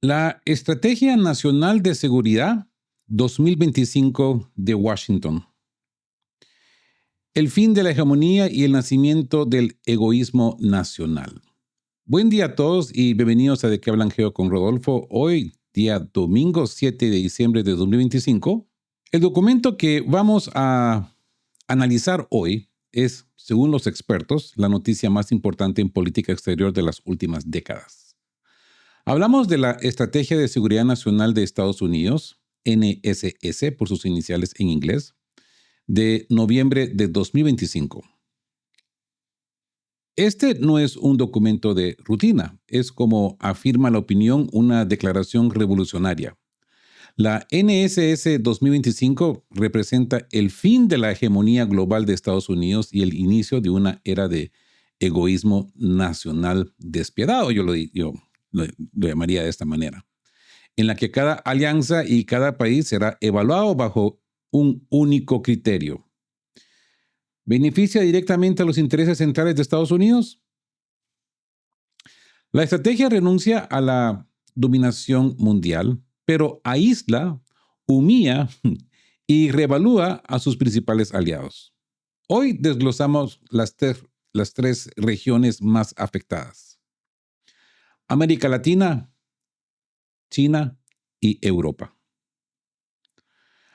La Estrategia Nacional de Seguridad 2025 de Washington. El fin de la hegemonía y el nacimiento del egoísmo nacional. Buen día a todos y bienvenidos a De qué hablan Geo con Rodolfo. Hoy, día domingo 7 de diciembre de 2025. El documento que vamos a analizar hoy es, según los expertos, la noticia más importante en política exterior de las últimas décadas. Hablamos de la Estrategia de Seguridad Nacional de Estados Unidos, NSS por sus iniciales en inglés, de noviembre de 2025. Este no es un documento de rutina, es como afirma la opinión una declaración revolucionaria. La NSS 2025 representa el fin de la hegemonía global de Estados Unidos y el inicio de una era de egoísmo nacional despiadado, yo lo llamaría de esta manera, en la que cada alianza y cada país será evaluado bajo un único criterio. ¿Beneficia directamente a los intereses centrales de Estados Unidos? La estrategia renuncia a la dominación mundial, pero aísla, humilla y reevalúa a sus principales aliados. Hoy desglosamos las tres regiones más afectadas: América Latina, China y Europa.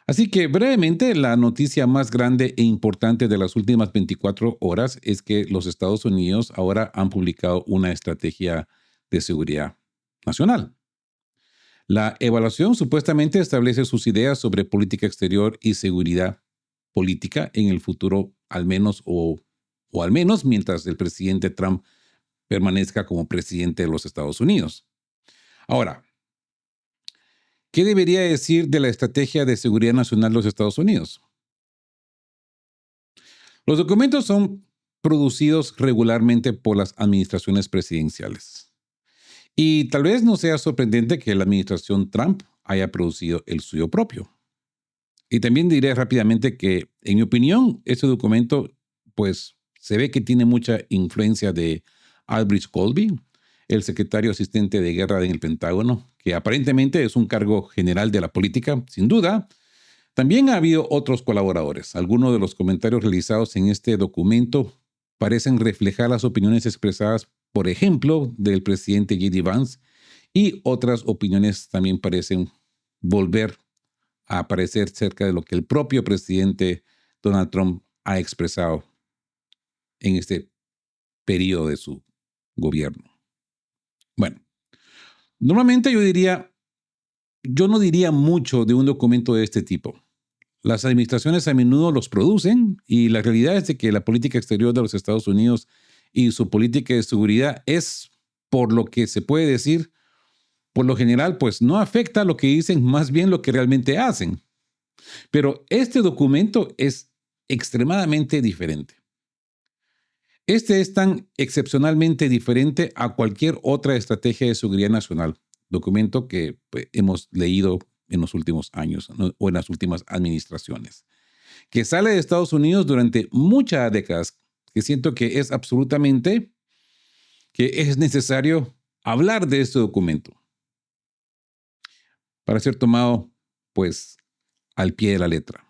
Así que brevemente, la noticia más grande e importante de las últimas 24 horas es que los Estados Unidos ahora han publicado una estrategia de seguridad nacional. La evaluación supuestamente establece sus ideas sobre política exterior y seguridad política en el futuro, al menos o al menos mientras el presidente Trump permanezca como presidente de los Estados Unidos. Ahora, ¿qué debería decir de la Estrategia de Seguridad Nacional de los Estados Unidos? Los documentos son producidos regularmente por las administraciones presidenciales. Y tal vez no sea sorprendente que la administración Trump haya producido el suyo propio. Y también diré rápidamente que, en mi opinión, este documento, pues, se ve que tiene mucha influencia de Albridge Colby, el secretario asistente de guerra en el Pentágono, que aparentemente es un cargo general de la política, sin duda. También ha habido otros colaboradores. Algunos de los comentarios realizados en este documento parecen reflejar las opiniones expresadas, por ejemplo, del presidente J.D. Vance, y otras opiniones también parecen volver a aparecer cerca de lo que el propio presidente Donald Trump ha expresado en este periodo de su gobierno. Bueno, normalmente yo no diría mucho de un documento de este tipo. Las administraciones a menudo los producen y la realidad es de que la política exterior de los Estados Unidos y su política de seguridad es, por lo que se puede decir, por lo general, pues no afecta lo que dicen, más bien lo que realmente hacen. Pero este documento es extremadamente diferente. Este es tan excepcionalmente diferente a cualquier otra estrategia de seguridad nacional, documento que pues, hemos leído en los últimos años, ¿no? O en las últimas administraciones, que sale de Estados Unidos durante muchas décadas, que siento que es absolutamente, que es necesario hablar de este documento para ser tomado, pues, al pie de la letra.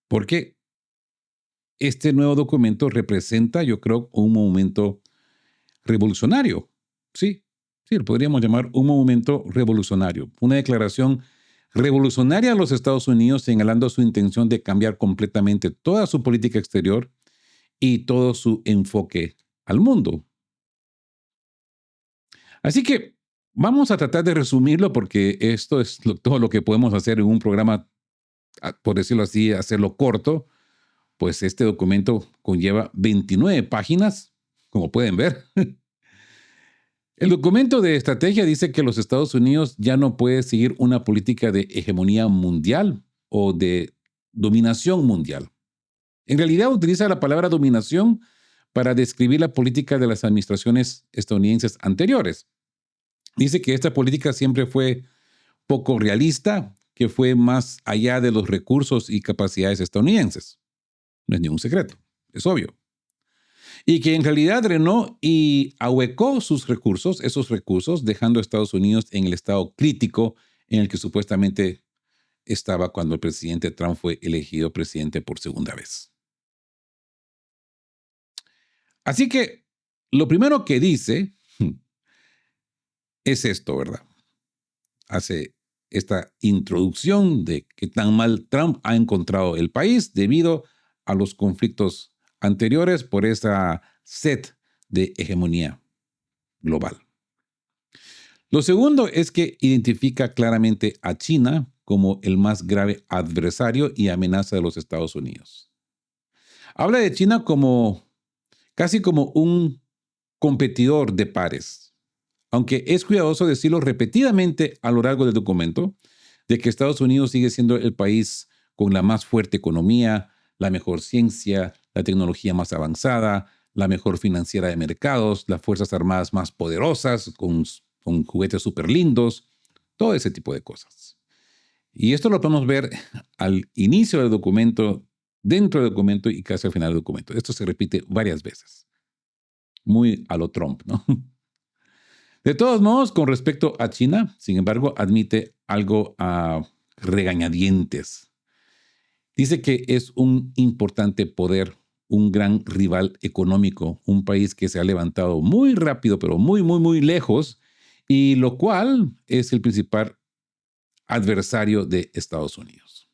Porque este nuevo documento representa, yo creo, un movimiento revolucionario. Sí, lo podríamos llamar un movimiento revolucionario. Una declaración revolucionaria a los Estados Unidos señalando su intención de cambiar completamente toda su política exterior y todo su enfoque al mundo. Así que vamos a tratar de resumirlo porque esto es todo lo que podemos hacer en un programa, por decirlo así, hacerlo corto. Pues este documento conlleva 29 páginas, como pueden ver. El documento de estrategia dice que los Estados Unidos ya no puede seguir una política de hegemonía mundial o de dominación mundial. En realidad utiliza la palabra dominación para describir la política de las administraciones estadounidenses anteriores. Dice que esta política siempre fue poco realista, que fue más allá de los recursos y capacidades estadounidenses. No es ningún secreto, es obvio. y que en realidad drenó y ahuecó esos recursos, dejando a Estados Unidos en el estado crítico en el que supuestamente estaba cuando el presidente Trump fue elegido presidente por segunda vez. Así que lo primero que dice es esto, ¿verdad? Hace esta introducción de que tan mal Trump ha encontrado el país debido a los conflictos anteriores por esa sed de hegemonía global. Lo segundo es que identifica claramente a China como el más grave adversario y amenaza de los Estados Unidos. Habla de China casi como un competidor de pares, aunque es cuidadoso decirlo repetidamente a lo largo del documento, de que Estados Unidos sigue siendo el país con la más fuerte economía, la mejor ciencia, la tecnología más avanzada, la mejor financiera de mercados, las fuerzas armadas más poderosas, con juguetes súper lindos, todo ese tipo de cosas. Y esto lo podemos ver al inicio del documento, dentro del documento y casi al final del documento. Esto se repite varias veces. Muy a lo Trump, ¿no? De todos modos, con respecto a China, sin embargo, admite algo a regañadientes. Dice que es un importante poder, un gran rival económico, un país que se ha levantado muy rápido, pero muy, muy, muy lejos, y lo cual es el principal adversario de Estados Unidos.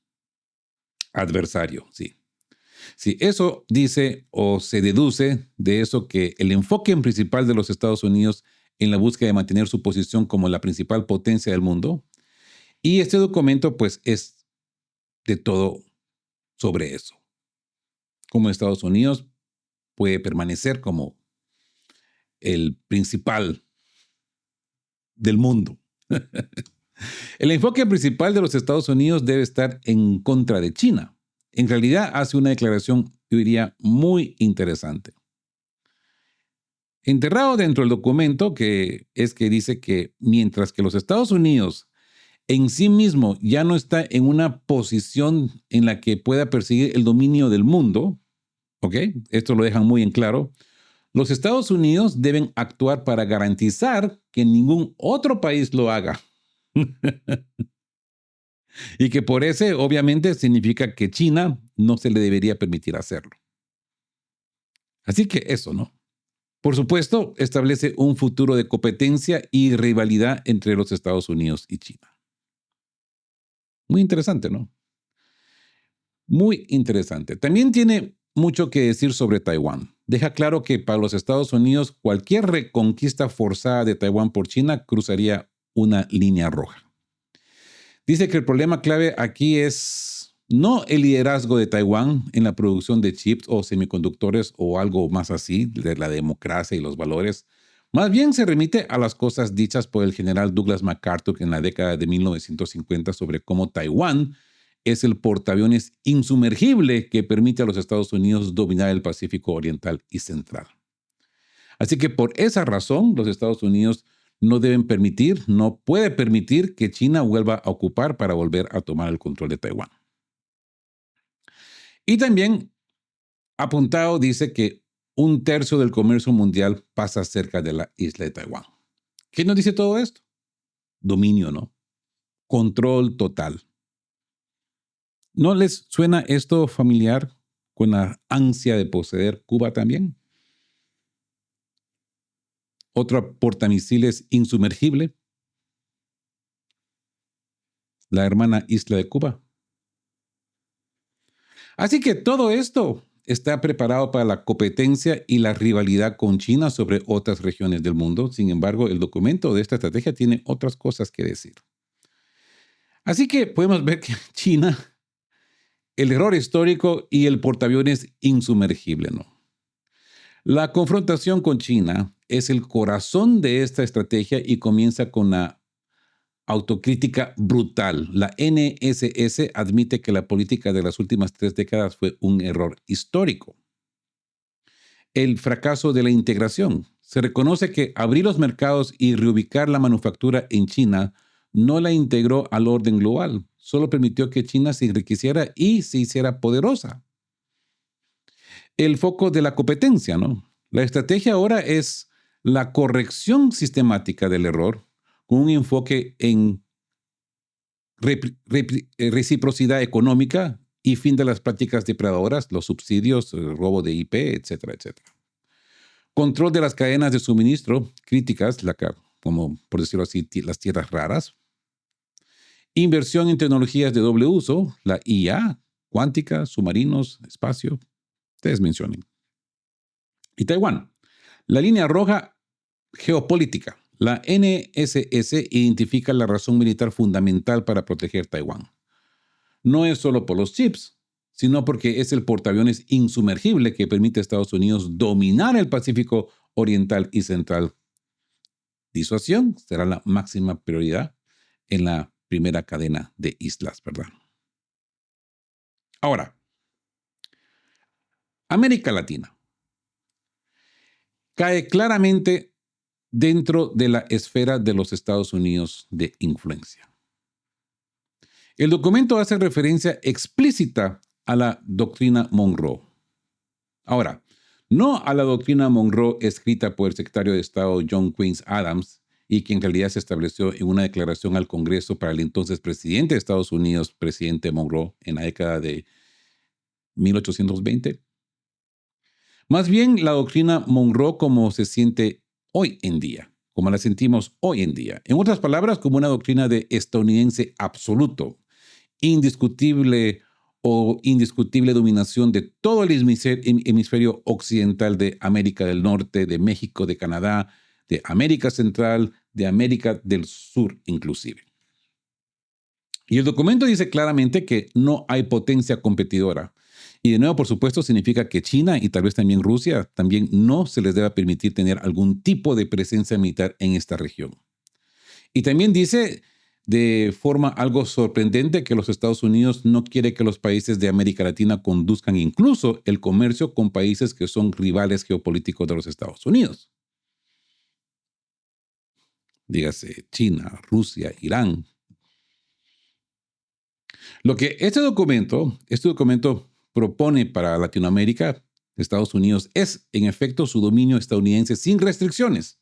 Adversario, sí. Sí, eso dice o se deduce de eso que el enfoque principal de los Estados Unidos en la búsqueda de mantener su posición como la principal potencia del mundo. Y este documento pues es de todo sobre eso. Cómo Estados Unidos puede permanecer como el principal del mundo. El enfoque principal de los Estados Unidos debe estar en contra de China. En realidad hace una declaración, yo diría, muy interesante. Enterrado dentro del documento que dice que mientras que los Estados Unidos en sí mismo ya no está en una posición en la que pueda perseguir el dominio del mundo, ¿ok? Esto lo dejan muy en claro. Los Estados Unidos deben actuar para garantizar que ningún otro país lo haga. Y que por ese, obviamente, significa que China no se le debería permitir hacerlo. Así que eso, ¿no? Por supuesto, establece un futuro de competencia y rivalidad entre los Estados Unidos y China. Muy interesante, ¿no? Muy interesante. También tiene mucho que decir sobre Taiwán. Deja claro que para los Estados Unidos cualquier reconquista forzada de Taiwán por China cruzaría una línea roja. Dice que el problema clave aquí es no el liderazgo de Taiwán en la producción de chips o semiconductores o algo más así, de la democracia y los valores. Más bien se remite a las cosas dichas por el general Douglas MacArthur en la década de 1950 sobre cómo Taiwán es el portaaviones insumergible que permite a los Estados Unidos dominar el Pacífico Oriental y Central. Así que por esa razón, los Estados Unidos no puede permitir que China vuelva a ocupar para volver a tomar el control de Taiwán. Y también apuntado dice que 1/3 del comercio mundial pasa cerca de la isla de Taiwán. ¿Qué nos dice todo esto? Dominio, ¿no? Control total. ¿No les suena esto familiar con la ansia de poseer Cuba también? Otro portamisiles insumergible, la hermana isla de Cuba. Así que todo esto está preparado para la competencia y la rivalidad con China sobre otras regiones del mundo. Sin embargo, el documento de esta estrategia tiene otras cosas que decir. Así que podemos ver que China, el error histórico y el portaaviones insumergible, ¿no? La confrontación con China es el corazón de esta estrategia y comienza con la autocrítica brutal. La NSS admite que la política de las últimas 3 décadas fue un error histórico. El fracaso de la integración. Se reconoce que abrir los mercados y reubicar la manufactura en China no la integró al orden global, solo permitió que China se enriqueciera y se hiciera poderosa. El foco de la competencia, ¿no? La estrategia ahora es la corrección sistemática del error con un enfoque en reciprocidad económica y fin de las prácticas depredadoras, los subsidios, el robo de IP, etcétera, etcétera. Control de las cadenas de suministro críticas, como por decirlo así, las tierras raras. Inversión en tecnologías de doble uso, la IA, cuántica, submarinos, espacio. Ustedes mencionen. Y Taiwán. La línea roja geopolítica. La NSS identifica la razón militar fundamental para proteger Taiwán. No es solo por los chips, sino porque es el portaaviones insumergible que permite a Estados Unidos dominar el Pacífico Oriental y Central. Disuasión será la máxima prioridad en la primera cadena de islas, ¿verdad? Ahora, América Latina cae claramente dentro de la esfera de los Estados Unidos de influencia. El documento hace referencia explícita a la doctrina Monroe. Ahora, no a la doctrina Monroe escrita por el secretario de Estado John Quincy Adams y que en realidad se estableció en una declaración al Congreso para el entonces presidente de Estados Unidos, presidente Monroe, en la década de 1820. Más bien la doctrina Monroe como se siente hoy en día, como la sentimos hoy en día. En otras palabras, como una doctrina de estadounidense absoluto, indiscutible o indiscutible dominación de todo el hemisferio occidental de América del Norte, de México, de Canadá, de América Central, de América del Sur inclusive. Y el documento dice claramente que no hay potencia competidora. Y de nuevo, por supuesto, significa que China y tal vez también Rusia también no se les debe permitir tener algún tipo de presencia militar en esta región. Y también dice de forma algo sorprendente que los Estados Unidos no quiere que los países de América Latina conduzcan incluso el comercio con países que son rivales geopolíticos de los Estados Unidos. Dígase China, Rusia, Irán. Lo que este documento propone para Latinoamérica, Estados Unidos, es en efecto su dominio estadounidense sin restricciones.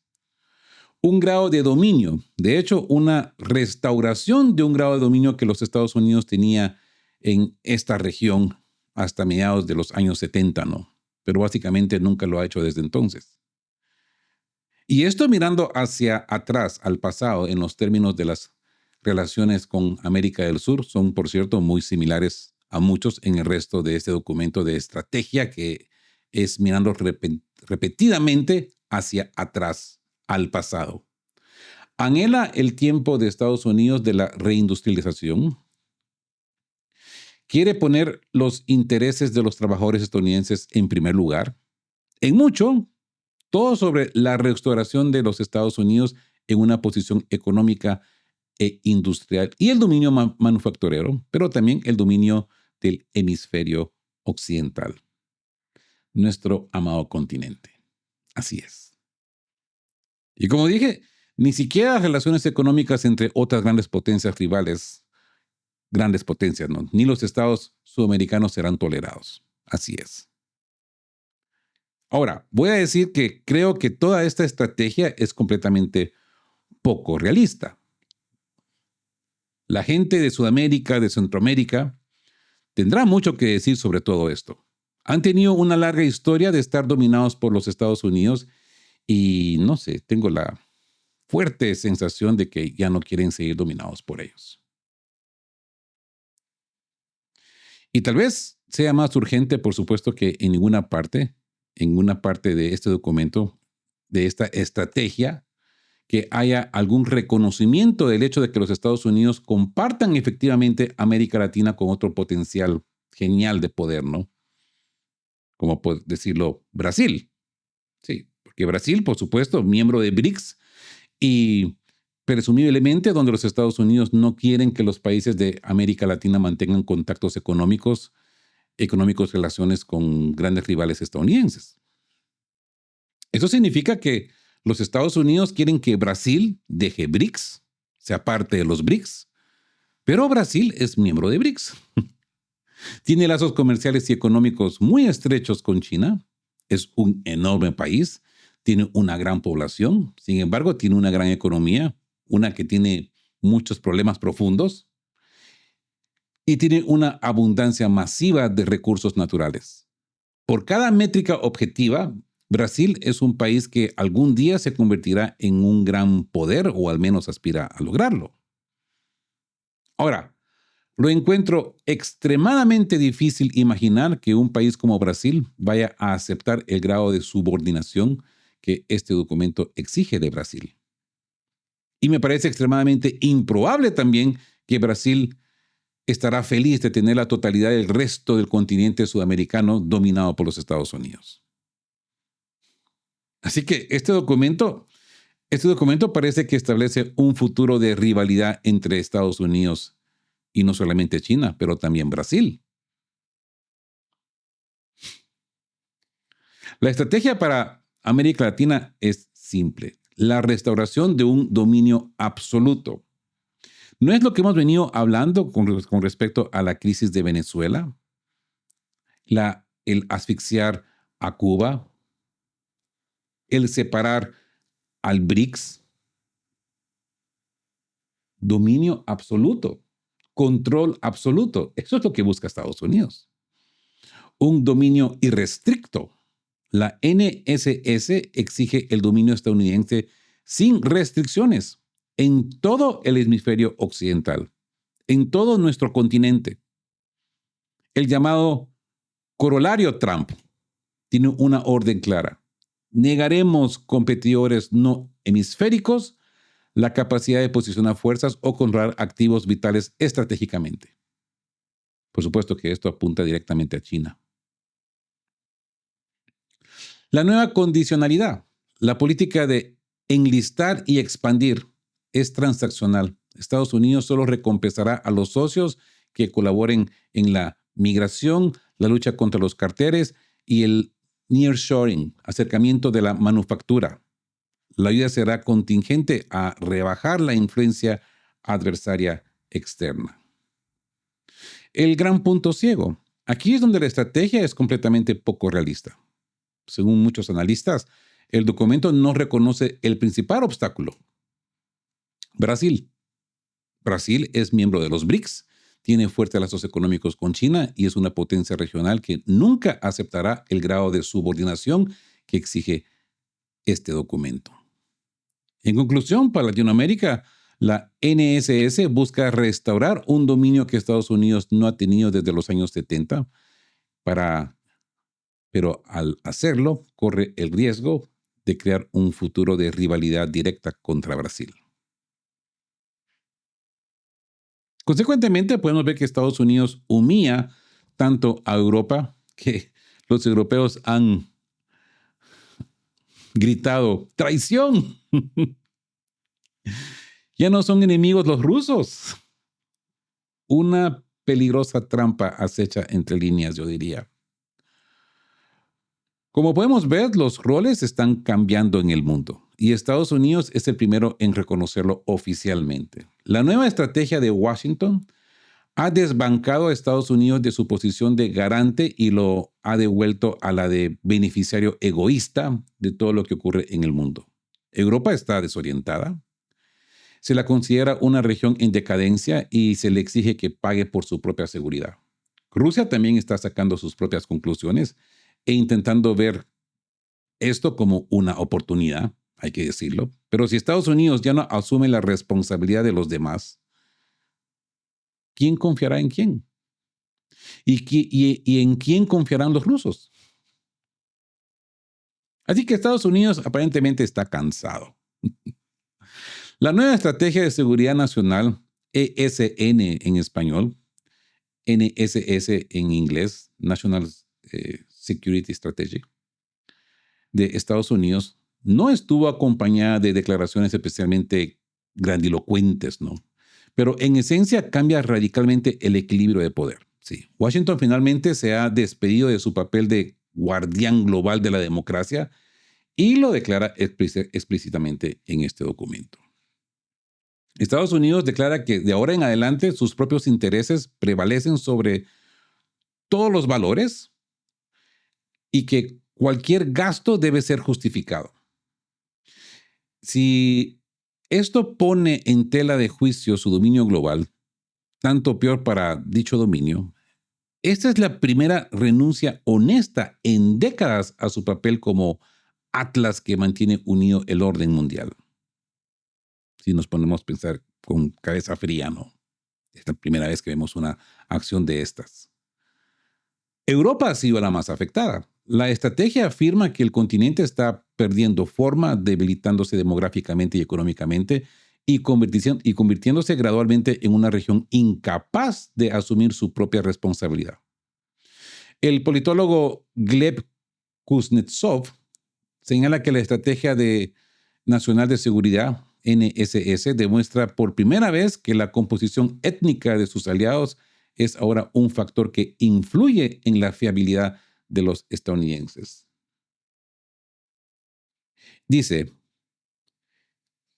Un grado de dominio, de hecho, una restauración de un grado de dominio que los Estados Unidos tenía en esta región hasta mediados de los años 70, ¿no? Pero básicamente nunca lo ha hecho desde entonces. Y esto mirando hacia atrás, al pasado, en los términos de las relaciones con América del Sur, son, por cierto, muy similares a muchos en el resto de este documento de estrategia que es mirando repetidamente hacia atrás, al pasado. Anhela el tiempo de Estados Unidos de la reindustrialización. Quiere poner los intereses de los trabajadores estadounidenses en primer lugar. En mucho, todo sobre la restauración de los Estados Unidos en una posición económica e industrial y el dominio manufacturero, pero también el dominio del hemisferio occidental, nuestro amado continente. Así es. Y como dije, ni siquiera las relaciones económicas entre otras grandes potencias rivales, grandes potencias, ¿no? Ni los estados sudamericanos serán tolerados. Así es. Ahora, voy a decir que creo que toda esta estrategia es completamente poco realista. La gente de Sudamérica, de Centroamérica, tendrá mucho que decir sobre todo esto. Han tenido una larga historia de estar dominados por los Estados Unidos y no sé, tengo la fuerte sensación de que ya no quieren seguir dominados por ellos. Y tal vez sea más urgente, por supuesto, que en ninguna parte de este documento, de esta estrategia, que haya algún reconocimiento del hecho de que los Estados Unidos compartan efectivamente América Latina con otro potencial genial de poder, ¿no? Como puedo decirlo, Brasil. Sí, porque Brasil, por supuesto, miembro de BRICS y presumiblemente donde los Estados Unidos no quieren que los países de América Latina mantengan contactos económicos, relaciones con grandes rivales estadounidenses. Eso significa que los Estados Unidos quieren que Brasil deje BRICS, sea parte de los BRICS, pero Brasil es miembro de BRICS. Tiene lazos comerciales y económicos muy estrechos con China Es un enorme país, tiene una gran población, sin embargo, tiene una gran economía, una que tiene muchos problemas profundos y tiene una abundancia masiva de recursos naturales. Por cada métrica objetiva, Brasil es un país que algún día se convertirá en un gran poder o al menos aspira a lograrlo. Ahora, lo encuentro extremadamente difícil imaginar que un país como Brasil vaya a aceptar el grado de subordinación que este documento exige de Brasil. Y me parece extremadamente improbable también que Brasil estará feliz de tener la totalidad del resto del continente sudamericano dominado por los Estados Unidos. Así que este documento parece que establece un futuro de rivalidad entre Estados Unidos y no solamente China, pero también Brasil. La estrategia para América Latina es simple: la restauración de un dominio absoluto. ¿No es lo que hemos venido hablando con respecto a la crisis de Venezuela? El asfixiar a Cuba, el separar al BRICS, dominio absoluto, control absoluto. Eso es lo que busca Estados Unidos. Un dominio irrestricto. La NSS exige el dominio estadounidense sin restricciones en todo el hemisferio occidental, en todo nuestro continente. El llamado corolario Trump tiene una orden clara: negaremos competidores no hemisféricos la capacidad de posicionar fuerzas o controlar activos vitales estratégicamente. Por supuesto que esto apunta directamente a China. La nueva condicionalidad, la política de enlistar y expandir, es transaccional. Estados Unidos solo recompensará a los socios que colaboren en la migración, la lucha contra los carteles y el nearshoring, acercamiento de la manufactura. La ayuda será contingente a rebajar la influencia adversaria externa. El gran punto ciego. Aquí es donde la estrategia es completamente poco realista. Según muchos analistas, el documento no reconoce el principal obstáculo: Brasil. Brasil es miembro de los BRICS, tiene fuertes lazos económicos con China y es una potencia regional que nunca aceptará el grado de subordinación que exige este documento. En conclusión, para Latinoamérica, la NSS busca restaurar un dominio que Estados Unidos no ha tenido desde los años 70, pero al hacerlo corre el riesgo de crear un futuro de rivalidad directa contra Brasil. Consecuentemente, podemos ver que Estados Unidos humilla tanto a Europa que los europeos han gritado ¡traición! Ya no son enemigos los rusos. Una peligrosa trampa acecha entre líneas, yo diría. Como podemos ver, los roles están cambiando en el mundo y Estados Unidos es el primero en reconocerlo oficialmente. La nueva estrategia de Washington ha desbancado a Estados Unidos de su posición de garante y lo ha devuelto a la de beneficiario egoísta de todo lo que ocurre en el mundo. Europa está desorientada. Se la considera una región en decadencia y se le exige que pague por su propia seguridad. Rusia también está sacando sus propias conclusiones e intentando ver esto como una oportunidad, hay que decirlo. Pero si Estados Unidos ya no asume la responsabilidad de los demás, ¿quién confiará en quién? ¿Y en quién confiarán los rusos? Así que Estados Unidos aparentemente está cansado. La nueva Estrategia de Seguridad Nacional, ESN en español, NSS en inglés, National Security Strategy, de Estados Unidos, no estuvo acompañada de declaraciones especialmente grandilocuentes, ¿no? Pero en esencia cambia radicalmente el equilibrio de poder. Sí, Washington finalmente se ha despedido de su papel de guardián global de la democracia y lo declara explícitamente en este documento. Estados Unidos declara que de ahora en adelante sus propios intereses prevalecen sobre todos los valores y que cualquier gasto debe ser justificado. Si esto pone en tela de juicio su dominio global, tanto peor para dicho dominio. Esta es la primera renuncia honesta en décadas a su papel como atlas que mantiene unido el orden mundial. Si nos ponemos a pensar con cabeza fría, ¿no? Es la primera vez que vemos una acción de estas. Europa ha sido la más afectada. La estrategia afirma que el continente está perdiendo forma, debilitándose demográficamente y económicamente y convirtiéndose gradualmente en una región incapaz de asumir su propia responsabilidad. El politólogo Gleb Kuznetsov señala que la Estrategia Nacional de Seguridad, NSS, demuestra por primera vez que la composición étnica de sus aliados es ahora un factor que influye en la fiabilidad de los estadounidenses. Dice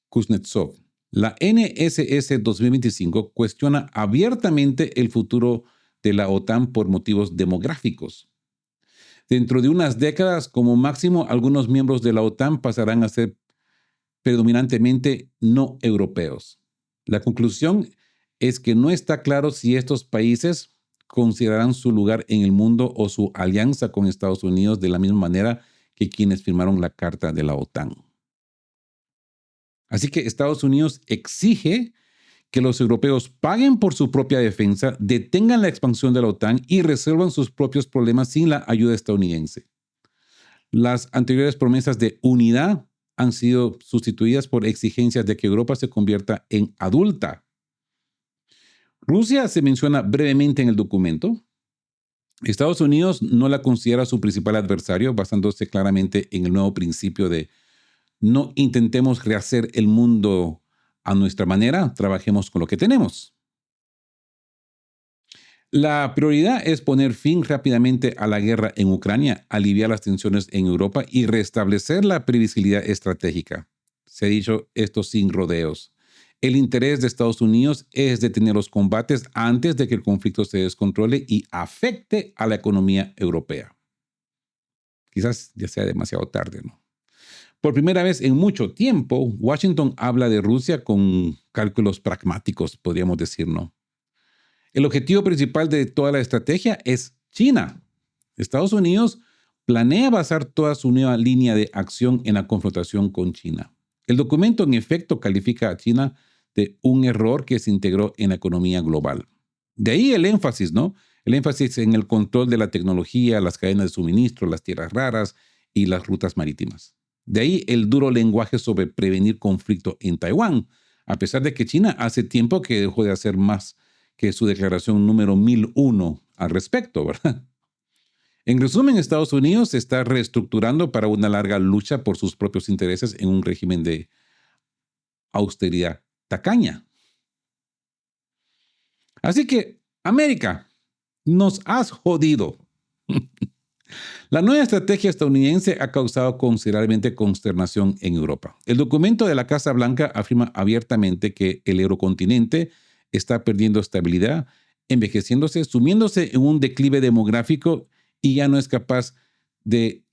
Kuznetsov, la NSS 2025 cuestiona abiertamente el futuro de la OTAN por motivos demográficos. Dentro de unas décadas, como máximo, algunos miembros de la OTAN pasarán a ser predominantemente no europeos. La conclusión es que no está claro si estos países considerarán su lugar en el mundo o su alianza con Estados Unidos de la misma manera que quienes firmaron la Carta de la OTAN. Así que Estados Unidos exige que los europeos paguen por su propia defensa, detengan la expansión de la OTAN y resuelvan sus propios problemas sin la ayuda estadounidense. Las anteriores promesas de unidad han sido sustituidas por exigencias de que Europa se convierta en adulta. Rusia se menciona brevemente en el documento. Estados Unidos no la considera su principal adversario, basándose claramente en el nuevo principio de no intentemos rehacer el mundo a nuestra manera, trabajemos con lo que tenemos. La prioridad es poner fin rápidamente a la guerra en Ucrania, aliviar las tensiones en Europa y restablecer la previsibilidad estratégica. Se ha dicho esto sin rodeos. El interés de Estados Unidos es detener los combates antes de que el conflicto se descontrole y afecte a la economía europea. Quizás ya sea demasiado tarde, ¿no? Por primera vez en mucho tiempo, Washington habla de Rusia con cálculos pragmáticos, podríamos decir, ¿no? El objetivo principal de toda la estrategia es China. Estados Unidos planea basar toda su nueva línea de acción en la confrontación con China. El documento, en efecto, califica a China de un error que se integró en la economía global. De ahí el énfasis, ¿no? El énfasis en el control de la tecnología, las cadenas de suministro, las tierras raras y las rutas marítimas. De ahí el duro lenguaje sobre prevenir conflicto en Taiwán, a pesar de que China hace tiempo que dejó de hacer más que su declaración número 1001 al respecto, ¿verdad? En resumen, Estados Unidos se está reestructurando para una larga lucha por sus propios intereses en un régimen de austeridad tacaña. Así que, América, nos has jodido. La nueva estrategia estadounidense ha causado considerablemente consternación en Europa. El documento de la Casa Blanca afirma abiertamente que el eurocontinente está perdiendo estabilidad, envejeciéndose, sumiéndose en un declive demográfico y ya no es capaz de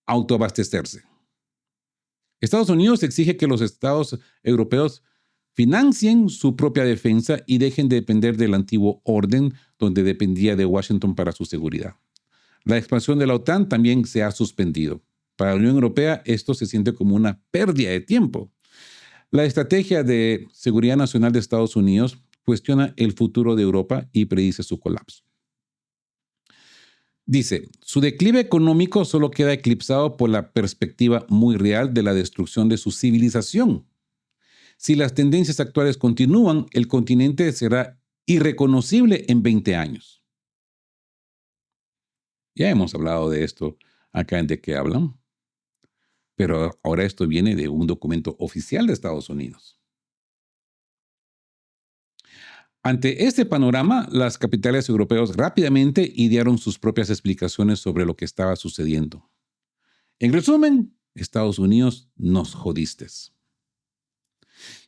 autoabastecerse. Estados Unidos exige que los estados europeos financien su propia defensa y dejen de depender del antiguo orden donde dependía de Washington para su seguridad. La expansión de la OTAN también se ha suspendido. Para la Unión Europea esto se siente como una pérdida de tiempo. La Estrategia de Seguridad Nacional de Estados Unidos cuestiona el futuro de Europa y predice su colapso. Dice, su declive económico solo queda eclipsado por la perspectiva muy real de la destrucción de su civilización. Si las tendencias actuales continúan, el continente será irreconocible en 20 años. Ya hemos hablado de esto acá en De Qué Hablan, pero ahora esto viene de un documento oficial de Estados Unidos. Ante este panorama, las capitales europeas rápidamente idearon sus propias explicaciones sobre lo que estaba sucediendo. En resumen, Estados Unidos, nos jodiste.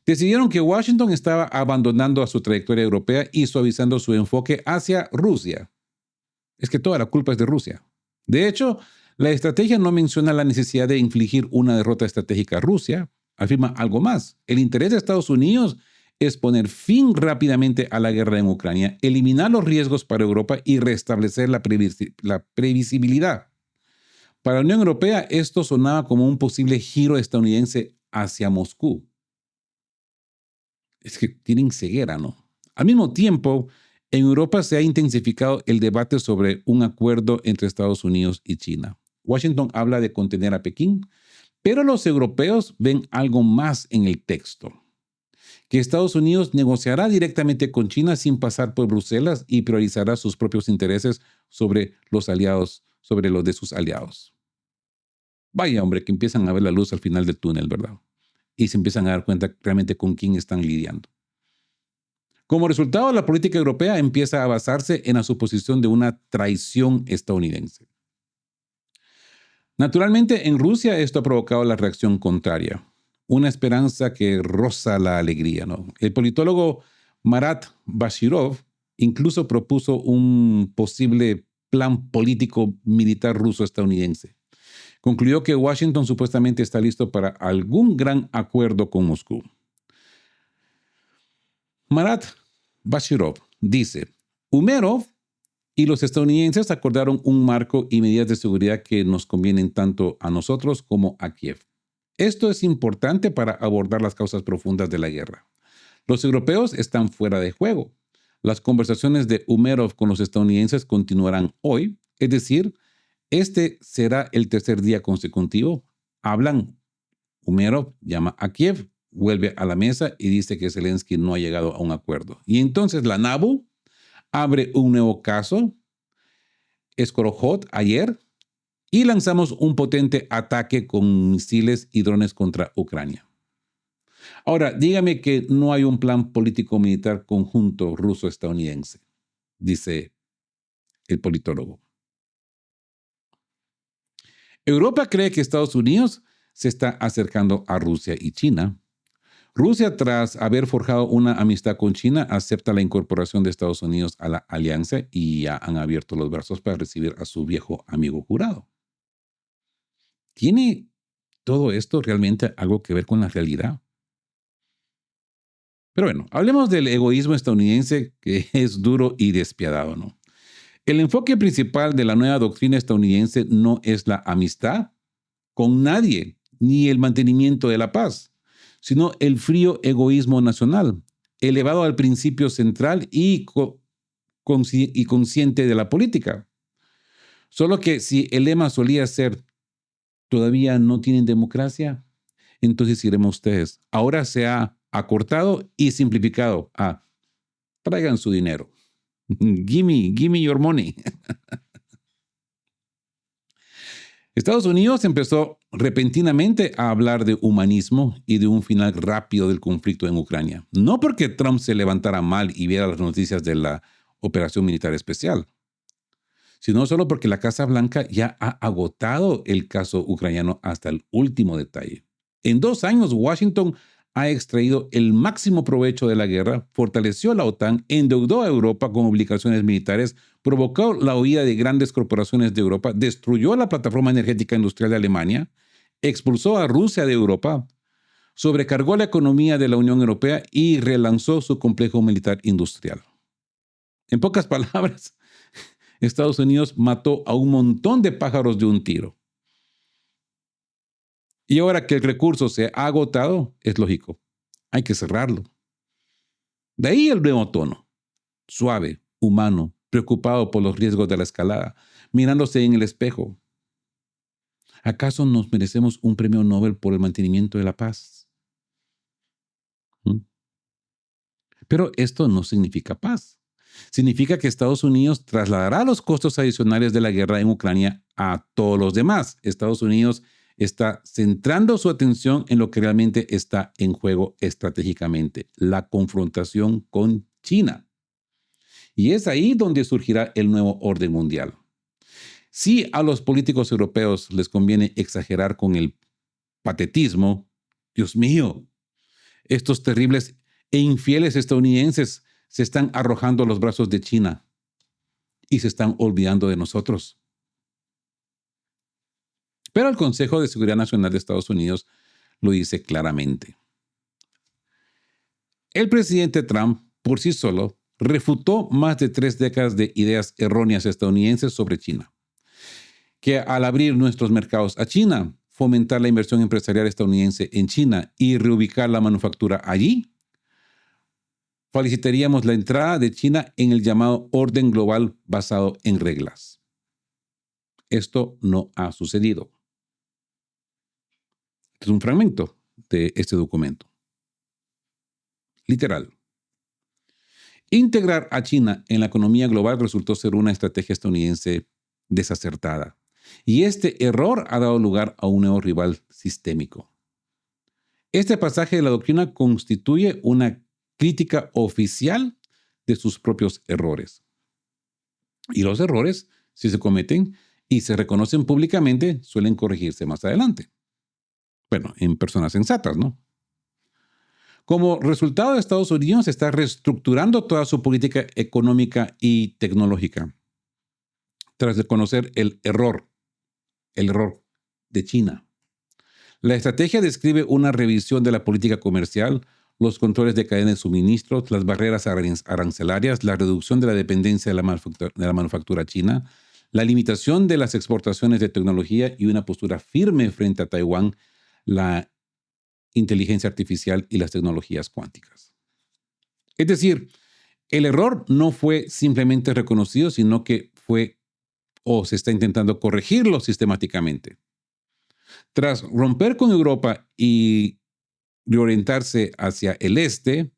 Decidieron que Washington estaba abandonando a su trayectoria europea y suavizando su enfoque hacia Rusia. Es que toda la culpa es de Rusia. De hecho, La estrategia no menciona la necesidad de infligir una derrota estratégica a Rusia. Afirma algo más. El interés de Estados Unidos es poner fin rápidamente a la guerra en Ucrania, eliminar los riesgos para Europa y restablecer la previsibilidad. Para la Unión Europea, esto sonaba como un posible giro estadounidense hacia Moscú. Es que tienen ceguera, ¿no? Al mismo tiempo, en Europa se ha intensificado el debate sobre un acuerdo entre Estados Unidos y China. Washington habla de contener a Pekín, pero los europeos ven algo más en el texto. Que Estados Unidos negociará directamente con China sin pasar por Bruselas y priorizará sus propios intereses sobre los aliados, sobre los de sus aliados. Vaya, hombre, que empiezan a ver la luz al final del túnel, ¿verdad? Y se empiezan a dar cuenta realmente con quién están lidiando. Como resultado, la política europea empieza a basarse en la suposición de una traición estadounidense. Naturalmente, en Rusia esto ha provocado la reacción contraria, una esperanza que roza la alegría, ¿no? El politólogo Marat Bashirov incluso propuso un posible plan político militar ruso-estadounidense. Concluyó que Washington supuestamente está listo para algún gran acuerdo con Moscú. Marat Bashirov dice, Umerov y los estadounidenses acordaron un marco y medidas de seguridad que nos convienen tanto a nosotros como a Kiev. Esto es importante para abordar las causas profundas de la guerra. Los europeos están fuera de juego. Las conversaciones de Umerov con los estadounidenses continuarán hoy, es decir, este será el tercer día consecutivo. Hablan, Umerov llama a Kiev, vuelve a la mesa y dice que Zelensky no ha llegado a un acuerdo. Y entonces la NABU abre un nuevo caso, Skorohod, ayer, y lanzamos un potente ataque con misiles y drones contra Ucrania. Ahora, dígame que no hay un plan político-militar conjunto ruso-estadounidense, dice el politólogo. Europa cree que Estados Unidos se está acercando a Rusia y China. Rusia, tras haber forjado una amistad con China, acepta la incorporación de Estados Unidos a la alianza y ya han abierto los brazos para recibir a su viejo amigo jurado. ¿Tiene todo esto realmente algo que ver con la realidad? Pero bueno, hablemos del egoísmo estadounidense, que es duro y despiadado, ¿no? El enfoque principal de la nueva doctrina estadounidense no es la amistad con nadie, ni el mantenimiento de la paz, sino el frío egoísmo nacional, elevado al principio central y consciente de la política. Solo que si el lema solía ser ¿todavía no tienen democracia? Entonces iremos ustedes. Ahora se ha acortado y simplificado a traigan su dinero. Give me your money. Estados Unidos empezó repentinamente a hablar de humanismo y de un final rápido del conflicto en Ucrania. No porque Trump se levantara mal y viera las noticias de la operación militar especial, sino solo porque la Casa Blanca ya ha agotado el caso ucraniano hasta el último detalle. En 2 años, Washington ha extraído el máximo provecho de la guerra, fortaleció la OTAN, endeudó a Europa con obligaciones militares, provocó la huida de grandes corporaciones de Europa, destruyó la plataforma energética industrial de Alemania, expulsó a Rusia de Europa, sobrecargó la economía de la Unión Europea y relanzó su complejo militar industrial. En pocas palabras, Estados Unidos mató a un montón de pájaros de un tiro. Y ahora que el recurso se ha agotado, es lógico, hay que cerrarlo. De ahí el nuevo tono, suave, humano, preocupado por los riesgos de la escalada, mirándose en el espejo. ¿Acaso nos merecemos un premio Nobel por el mantenimiento de la paz? Pero esto no significa paz. Significa que Estados Unidos trasladará los costos adicionales de la guerra en Ucrania a todos los demás. Estados Unidos está centrando su atención en lo que realmente está en juego estratégicamente, la confrontación con China. Y es ahí donde surgirá el nuevo orden mundial. Si a los políticos europeos les conviene exagerar con el patetismo, Dios mío, estos terribles e infieles estadounidenses se están arrojando a los brazos de China y se están olvidando de nosotros. Pero el Consejo de Seguridad Nacional de Estados Unidos lo dice claramente. El presidente Trump, por sí solo, refutó más de 3 décadas de ideas erróneas estadounidenses sobre China, que al abrir nuestros mercados a China, fomentar la inversión empresarial estadounidense en China y reubicar la manufactura allí, facilitaríamos la entrada de China en el llamado orden global basado en reglas. Esto no ha sucedido. Este es un fragmento de este documento. Literal. Integrar a China en la economía global resultó ser una estrategia estadounidense desacertada. Y este error ha dado lugar a un nuevo rival sistémico. Este pasaje de la doctrina constituye una crítica oficial de sus propios errores. Y los errores, si se cometen y se reconocen públicamente, suelen corregirse más adelante. Bueno, en personas sensatas, ¿no? Como resultado, Estados Unidos está reestructurando toda su política económica y tecnológica, tras reconocer el error de China. La estrategia describe una revisión de la política comercial, los controles de cadena de suministros, las barreras arancelarias, la reducción de la dependencia de la manufactura china, la limitación de las exportaciones de tecnología y una postura firme frente a Taiwán, la inteligencia artificial y las tecnologías cuánticas. Es decir, el error no fue simplemente reconocido, sino que fue o se está intentando corregirlo sistemáticamente. Tras romper con Europa y reorientarse hacia el este,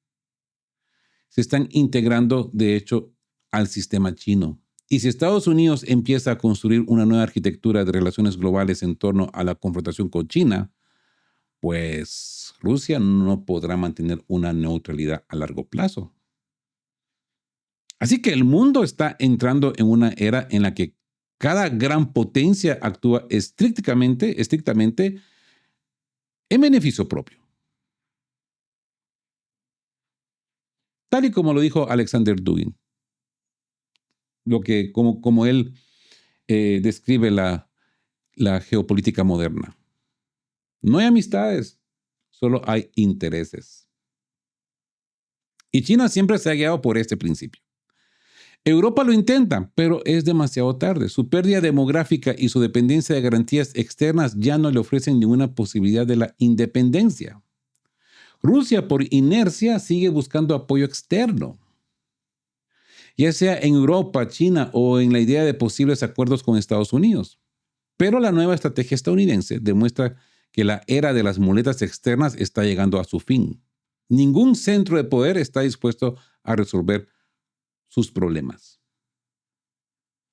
se están integrando, de hecho, al sistema chino. Y si Estados Unidos empieza a construir una nueva arquitectura de relaciones globales en torno a la confrontación con China, pues Rusia no podrá mantener una neutralidad a largo plazo. Así que el mundo está entrando en una era en la que cada gran potencia actúa estrictamente en beneficio propio. Tal y como lo dijo Alexander Dugin, como él describe la geopolítica moderna. No hay amistades, solo hay intereses. Y China siempre se ha guiado por este principio. Europa lo intenta, pero es demasiado tarde. Su pérdida demográfica y su dependencia de garantías externas ya no le ofrecen ninguna posibilidad de la independencia. Rusia, por inercia, sigue buscando apoyo externo, ya sea en Europa, China o en la idea de posibles acuerdos con Estados Unidos. Pero la nueva estrategia estadounidense demuestra que la era de las muletas externas está llegando a su fin. Ningún centro de poder está dispuesto a resolver sus problemas.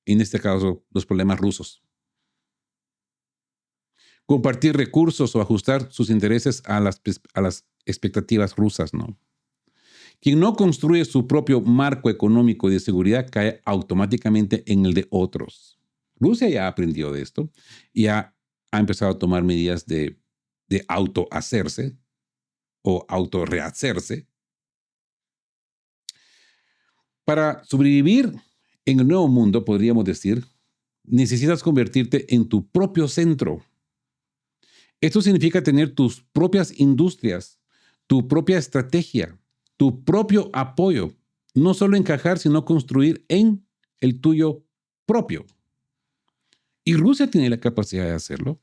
En este caso, los problemas rusos. Compartir recursos o ajustar sus intereses a las expectativas rusas, ¿no? Quien no construye su propio marco económico y de seguridad cae automáticamente en el de otros. Rusia ya aprendió de esto y ha empezado a tomar medidas de autohacerse o autorrehacerse. Para sobrevivir en el nuevo mundo, podríamos decir, necesitas convertirte en tu propio centro. Esto significa tener tus propias industrias, tu propia estrategia, tu propio apoyo. No solo encajar, sino construir en el tuyo propio. Y Rusia tiene la capacidad de hacerlo.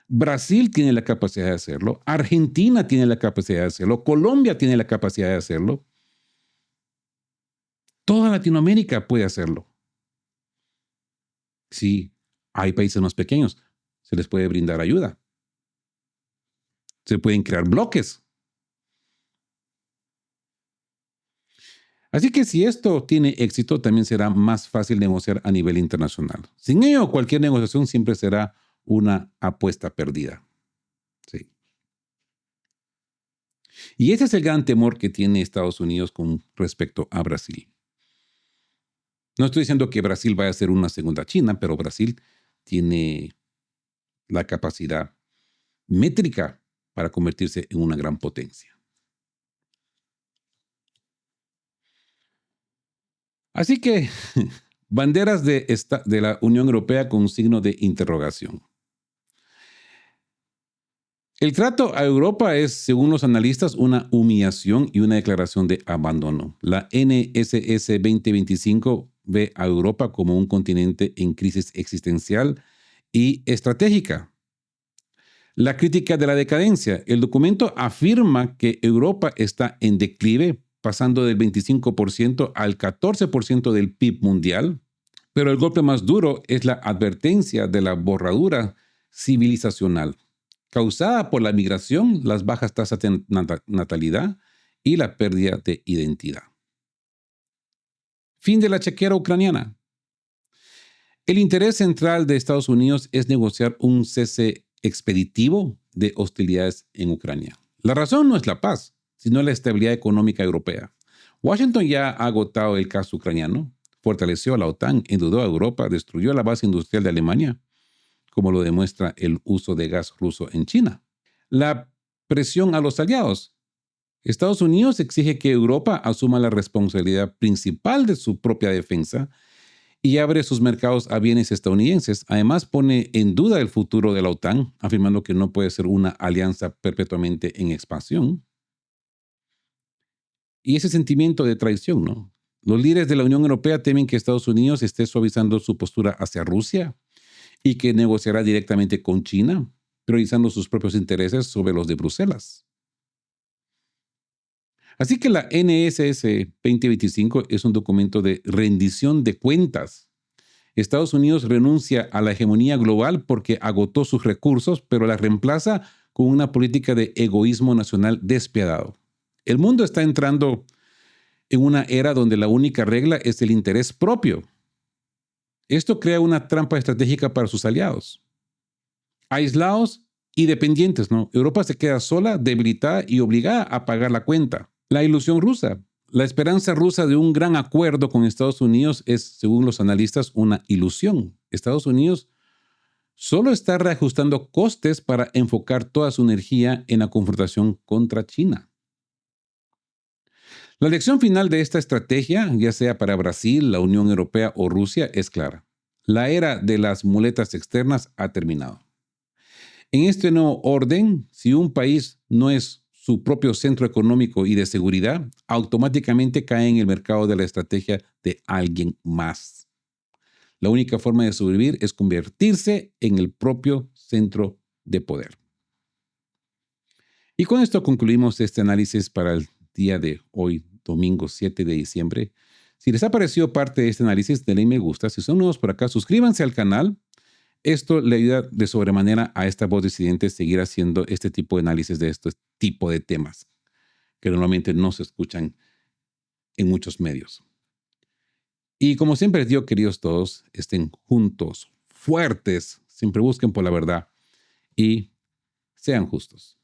Brasil tiene la capacidad de hacerlo. Argentina tiene la capacidad de hacerlo. Colombia tiene la capacidad de hacerlo. Toda Latinoamérica puede hacerlo. Sí, hay países más pequeños. Se les puede brindar ayuda. Se pueden crear bloques. Así que si esto tiene éxito, también será más fácil negociar a nivel internacional. Sin ello, cualquier negociación siempre será una apuesta perdida. Sí. Y ese es el gran temor que tiene Estados Unidos con respecto a Brasil. No estoy diciendo que Brasil vaya a ser una segunda China, pero Brasil tiene la capacidad métrica para convertirse en una gran potencia. Así que banderas de la Unión Europea con signo de interrogación. El trato a Europa es, según los analistas, una humillación y una declaración de abandono. La NSS 2025 ve a Europa como un continente en crisis existencial y estratégica. La crítica de la decadencia. El documento afirma que Europa está en declive, pasando del 25% al 14% del PIB mundial, pero el golpe más duro es la advertencia de la borradura civilizacional, causada por la migración, las bajas tasas de natalidad y la pérdida de identidad. Fin de la chequera ucraniana. El interés central de Estados Unidos es negociar un cese expeditivo de hostilidades en Ucrania. La razón no es la paz, sino la estabilidad económica europea. Washington ya ha agotado el caso ucraniano, fortaleció a la OTAN, endeudó a Europa, destruyó la base industrial de Alemania, como lo demuestra el uso de gas ruso en China. La presión a los aliados. Estados Unidos exige que Europa asuma la responsabilidad principal de su propia defensa y abre sus mercados a bienes estadounidenses. Además, pone en duda el futuro de la OTAN, afirmando que no puede ser una alianza perpetuamente en expansión. Y ese sentimiento de traición, ¿no? Los líderes de la Unión Europea temen que Estados Unidos esté suavizando su postura hacia Rusia y que negociará directamente con China, priorizando sus propios intereses sobre los de Bruselas. Así que la NSS 2025 es un documento de rendición de cuentas. Estados Unidos renuncia a la hegemonía global porque agotó sus recursos, pero la reemplaza con una política de egoísmo nacional despiadado. El mundo está entrando en una era donde la única regla es el interés propio. Esto crea una trampa estratégica para sus aliados. Aislados y dependientes, ¿no? Europa se queda sola, debilitada y obligada a pagar la cuenta. La ilusión rusa. La esperanza rusa de un gran acuerdo con Estados Unidos es, según los analistas, una ilusión. Estados Unidos solo está reajustando costes para enfocar toda su energía en la confrontación contra China. La lección final de esta estrategia, ya sea para Brasil, la Unión Europea o Rusia, es clara. La era de las muletas externas ha terminado. En este nuevo orden, si un país no es su propio centro económico y de seguridad, automáticamente cae en el mercado de la estrategia de alguien más. La única forma de sobrevivir es convertirse en el propio centro de poder. Y con esto concluimos este análisis para el día de hoy, domingo 7 de diciembre. Si les ha parecido parte de este análisis, denle me gusta. Si son nuevos por acá, suscríbanse al canal. Esto le ayuda de sobremanera a esta voz disidente a seguir haciendo este tipo de análisis de este tipo de temas que normalmente no se escuchan en muchos medios. Y como siempre les digo, queridos todos, estén juntos, fuertes, siempre busquen por la verdad y sean justos.